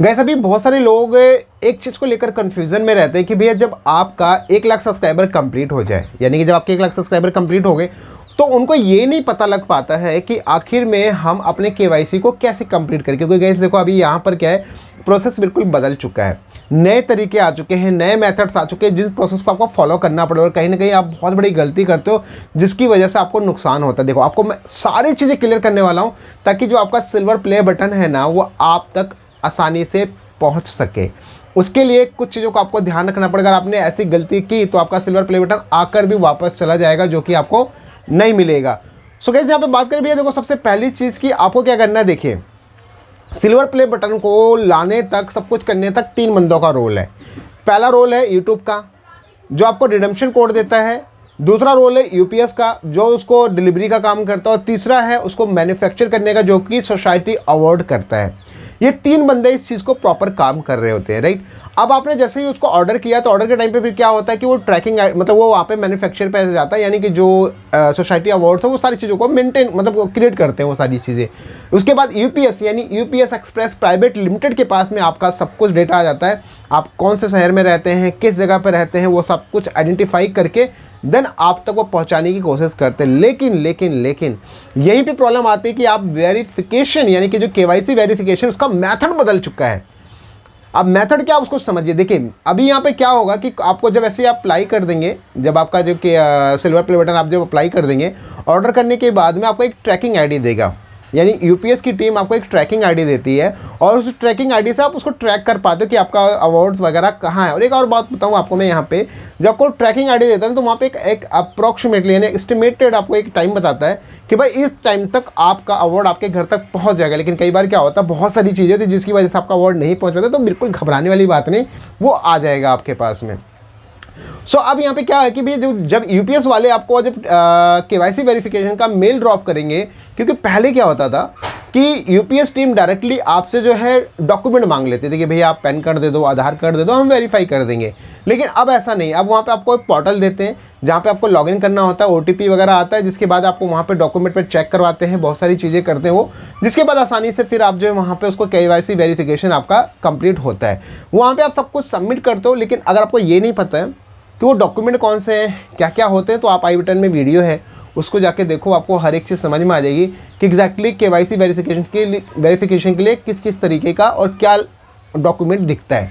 Guys अभी बहुत सारे लोग एक चीज़ को लेकर कंफ्यूजन में रहते हैं कि भैया जब आपका 1 लाख सब्सक्राइबर कंप्लीट हो जाए, यानी कि जब आपके 1 लाख सब्सक्राइबर कंप्लीट हो गए, तो उनको ये नहीं पता लग पाता है कि आखिर में हम अपने केवाईसी को कैसे कंप्लीट करें। क्योंकि गाइस देखो अभी यहाँ पर क्या है, प्रोसेस बिल्कुल बदल चुका है, नए तरीके आ चुके हैं, नए मेथड्स आ चुके हैं जिस प्रोसेस को आपको फॉलो करना पड़ेगा। और कहीं ना कहीं आप बहुत बड़ी गलती करते हो जिसकी वजह से आपको नुकसान होता है। देखो आपको मैं सारी चीज़ें क्लियर करने वाला हूँ ताकि जो आपका सिल्वर प्ले बटन है ना वो आप तक आसानी से पहुंच सके। उसके लिए कुछ चीज़ों को आपको ध्यान रखना पड़ेगा। अगर आपने ऐसी गलती की तो आपका सिल्वर प्ले बटन आकर भी वापस चला जाएगा, जो कि आपको नहीं मिलेगा। सो गाइस यहाँ पे बात करें भैया, देखो सबसे पहली चीज़ की आपको क्या करना है, देखिए सिल्वर प्ले बटन को लाने तक, सब कुछ करने तक 3 बंदों का रोल है। पहला रोल है यूट्यूब का जो आपको रिडेम्पशन कोड देता है, दूसरा रोल है यूपीएस का जो उसको डिलीवरी का काम करता है, और तीसरा है उसको मैन्युफैक्चर करने का जो कि सोसाइटी अवार्ड करता है। ये 3 बंदे इस चीज़ को प्रॉपर काम कर रहे होते हैं, राइट। अब आपने जैसे ही उसको ऑर्डर किया तो ऑर्डर के टाइम पे फिर क्या होता है कि वो ट्रैकिंग मतलब वो वहाँ पे मैन्युफैक्चर पे जाता है, यानी कि जो सोसाइटी अवार्ड्स है वो सारी चीज़ों को मेंटेन मतलब क्रिएट करते हैं वो सारी चीज़ें। उसके बाद यूपीएस यानी यूपीएस एक्सप्रेस प्राइवेट लिमिटेड के पास में आपका सब कुछ डेटा आ जाता है। आप कौन से शहर में रहते हैं, किस जगह पर रहते हैं, वो सब कुछ आइडेंटिफाई करके देन आप तक वो पहुंचाने की कोशिश करते हैं। लेकिन यहीं पे प्रॉब्लम आती है कि आप वेरिफिकेशन यानी कि जो केवाईसी वेरिफिकेशन उसका मेथड बदल चुका है। अब मेथड क्या उसको समझिए। देखिए अभी यहाँ पे क्या होगा कि आपको जब ऐसे आप अप्लाई कर देंगे, जब आपका जो कि सिल्वर प्ले बटन आप जब अप्लाई कर देंगे, ऑर्डर करने के बाद में आपको एक ट्रैकिंग आईडी देगा, यानी यूपीएस की टीम आपको एक ट्रैकिंग आईडी देती है और उस ट्रैकिंग आईडी से आप उसको ट्रैक कर पाते हो कि आपका अवार्ड्स वगैरह कहाँ है। और एक और बात बताऊँ आपको मैं, यहाँ पे जब आपको ट्रैकिंग आईडी देता है तो वहाँ पे एक अप्रॉक्सीमेटली यानी एस्टिमेटेड आपको एक टाइम बताता है कि भाई इस टाइम तक आपका अवार्ड आपके घर तक पहुँच जाएगा। लेकिन कई बार क्या होता है, बहुत सारी चीज़ें होती है जिसकी वजह से आपका अवार्ड नहीं पहुँच पाता, तो बिल्कुल घबराने वाली बात नहीं, वो आ जाएगा आपके पास में। सो अब यहाँ पे क्या है कि भैया जब यूपीएस वाले आपको जब केवाईसी वेरिफिकेशन का मेल ड्रॉप करेंगे, क्योंकि पहले क्या होता था कि यूपीएस टीम डायरेक्टली आपसे जो है डॉक्यूमेंट मांग लेते थे कि भैया आप पैन कार्ड दे दो, आधार कार्ड दे दो, हम वेरीफाई कर देंगे। लेकिन अब ऐसा नहीं, अब वहाँ पे आपको एक पोर्टल देते हैं जहाँ पे आपको लॉगिन करना होता है, ओटीपी वगैरह आता है, जिसके बाद आपको वहाँ पे डॉक्यूमेंट पे चेक करवाते हैं, बहुत सारी चीज़ें करते हैं वो, जिसके बाद आसानी से फिर आप जो है वहाँ पे उसको केवाईसी वेरिफिकेशन आपका कंप्लीट होता है। वहाँ पे आप सब कुछ सबमिट करते हो। लेकिन अगर आपको ये नहीं पता है कि वो डॉक्यूमेंट कौन से हैं, क्या क्या होते हैं, तो आप आई बटन में वीडियो है उसको जाके देखो, आपको हर एक चीज़ समझ में आ जाएगी कि एग्जैक्टली केवाईसी वेरिफिकेशन के लिए किस किस तरीके का और क्या डॉक्यूमेंट दिखता है।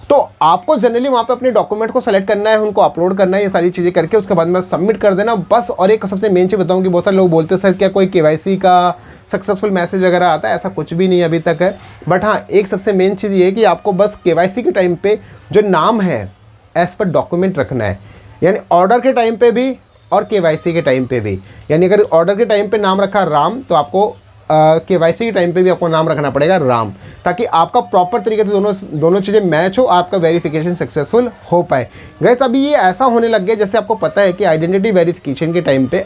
तो आपको जनरली वहाँ पे अपने डॉक्यूमेंट को सेलेक्ट करना है, उनको अपलोड करना है, ये सारी चीज़ें करके उसके बाद में सबमिट कर देना बस। और एक सबसे मेन चीज़ बताऊँ कि बहुत सारे लोग बोलते हैं सर क्या कोई केवाईसी का सक्सेसफुल मैसेज वगैरह आता है, ऐसा कुछ भी नहीं अभी तक है। बट हाँ, एक सबसे मेन चीज़ ये है कि आपको बस केवाईसी के टाइम पे जो नाम है एज पर डॉक्यूमेंट रखना है, यानी ऑर्डर के टाइम पे भी और केवाईसी के टाइम पे भी। यानी अगर ऑर्डर के टाइम पे नाम रखा राम, तो आपको केवाईसी के टाइम पे भी आपको नाम रखना पड़ेगा राम, ताकि आपका प्रॉपर तरीके से दोनों चीज़ें मैच हो, आपका वेरिफिकेशन सक्सेसफुल हो पाए। गाइस अभी ये ऐसा होने लग गया, जैसे आपको पता है कि आइडेंटिटी वेरिफिकेशन के टाइम पे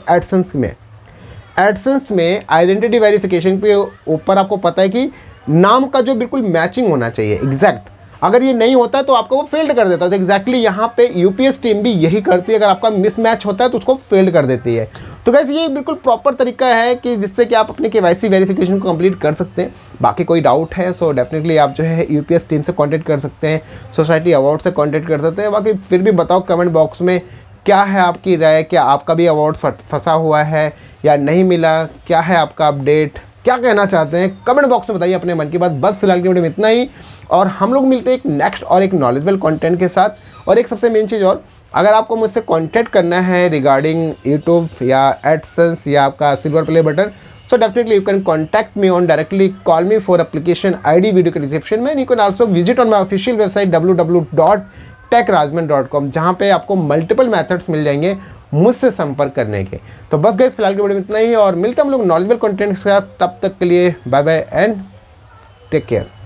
एडसेंस में आइडेंटिटी वेरिफिकेशन के ऊपर आपको पता है कि नाम का जो बिल्कुल मैचिंग होना चाहिए एग्जैक्ट, अगर ये नहीं होता है तो आपको वो फेल्ड कर देता है। तो एग्जैक्टली यहाँ पे यूपीएस टीम भी यही करती है, अगर आपका मिसमैच होता है तो उसको फेल्ड कर देती है। तो गाइस ये बिल्कुल प्रॉपर तरीका है कि जिससे कि आप अपने केवाईसी वेरिफिकेशन को कंप्लीट कर सकते हैं। बाकी कोई डाउट है सो डेफिनेटली आप जो है यूपीएस टीम से कॉन्टैक्ट कर सकते हैं, सोसाइटी अवार्ड से कॉन्टैक्ट कर सकते हैं। बाकी फिर भी बताओ कमेंट बॉक्स में क्या है आपकी राय, क्या आपका भी अवार्ड फंसा हुआ है या नहीं मिला, क्या है आपका अपडेट, क्या कहना चाहते हैं कमेंट बॉक्स में बताइए अपने मन की बात। बस फिलहाल की वीडियो में इतना ही, और हम लोग मिलते हैं एक नेक्स्ट और एक नॉलेजेबल कंटेंट के साथ। और एक सबसे मेन चीज़ और, अगर आपको मुझसे कांटेक्ट करना है रिगार्डिंग यूट्यूब या एडसेंस या आपका silver play button, so definitely you can contact me on directly call me for application ID video के डिस्क्रिप्शन में। You can also visit on my official website www.techrajman.com, जहाँ पे आपको मल्टीपल मेथड्स मिल जाएंगे मुझसे संपर्क करने के। तो बस गाइस फिलहाल की वीडियो में इतना ही, और मिलते हैं हम लोग नॉलेजेबल कंटेंट के साथ। तब तक के लिए bye bye and take care.